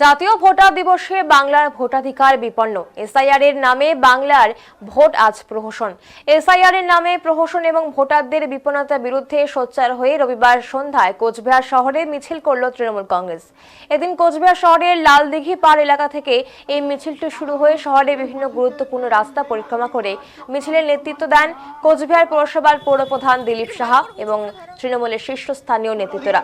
জাতীয় ভোটার দিবসে বাংলার ভোটাধিকার বিপন্ন। এসআইআর এর নামে বাংলার ভোট আজ প্রহসন। এসআইআর এর নামে প্রহসন এবং ভোটারদের বিপন্নতার বিরুদ্ধে সোচ্চার হয়ে রবিবার সন্ধ্যায় কোচবিহার শহরে মিছিল করল তৃণমূল কংগ্রেস। এদিন কোচবিহার শহরের লালদিঘি পাড় এলাকা থেকে এই মিছিলটি শুরু হয়ে শহরের বিভিন্ন গুরুত্বপূর্ণ রাস্তা পরিক্রমা করে মিছিলের নেতৃত্ব দেন কোচবিহার পৌরসভার পৌরপ্রধান দিলীপ সাহা এবং তৃণমূলের শীর্ষস্থানীয় নেতৃত্বরা।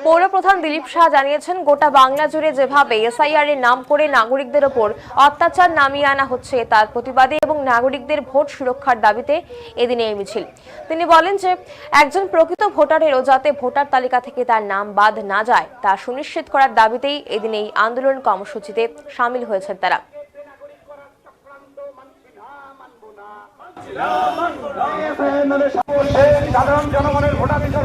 পৌরপ্রধান দিলীপ সাহা জানিয়েছেন, গোটা বাংলা জুড়ে যেভাবে এসআইআর এর নাম করে নাগরিকদের ওপর অত্যাচার নামিয়ে আনা হচ্ছে তার প্রতিবাদে এবং নাগরিকদের ভোট সুরক্ষার দাবিতে এদিন এই মিছিল। তিনি বলেন যে একজন প্রকৃত ভোটারেরও যাতে ভোটার তালিকা থেকে তার নাম বাদ না যায় তা সুনিশ্চিত করার দাবিতেই এদিন এই আন্দোলন কর্মসূচিতে শামিল হয়েছেন তারা। সাধারণ জনগণের ভোটাধিকার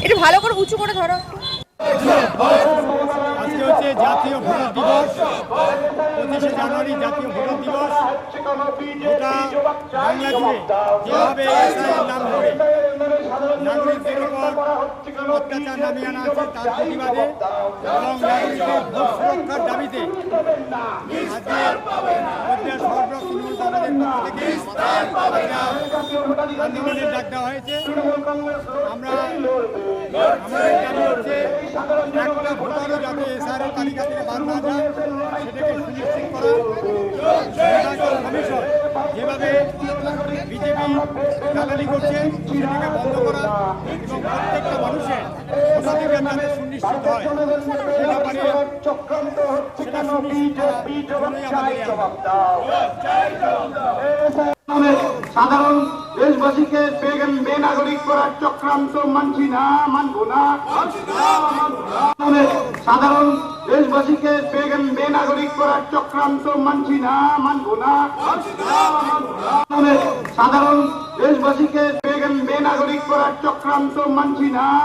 একটু ভালো করে উঁচু করে ধরো। আজকে হচ্ছে জাতীয় ভোটার দিবস, 25শে জানুয়ারি জাতীয় ভোটার দিবস। গোটা বাংলা জুড়ে যেভাবে এসআইআর নাম করে নাগরিকদের উপর অত্যাচার নামিয়ে আনা আছে তার প্রতিবাদে এবং নাগরিকদের ভোট সুরক্ষার দাবিতে আজকে কোচবিহার শহর ব্লক তৃণমূল কংগ্রেসের পক্ষ থেকে আন্দোলনের ডাক দেওয়া হয়েছে। আমাদের দাবি হচ্ছে একটা ভোটারও যাতে এসআইআর তালিকা থেকে বাদ না যায় সেটাকে সুনিশ্চিত করা। নির্বাচন কমিশন যেভাবে বিজেপি দালালি করছে সেটাকে বন্ধ করা এবং প্রত্যেকটা মানুষের ভোটাধিকার যাতে সুনিশ্চিত হয় সে ব্যাপারে সেটা সুনিশ্চিত করাই আমাদের সাধারণ দেশবাসীকে বেনাগরিক করার চক্রান্ত মানছি না, মানব না। সাধারণ দেশবাসীকে বেনাগরিক করার চক্রান্ত মানছি না, মানব না। সাধারণ দেশবাসীকে বেনাগরিক করার চক্রান্ত মানছি না।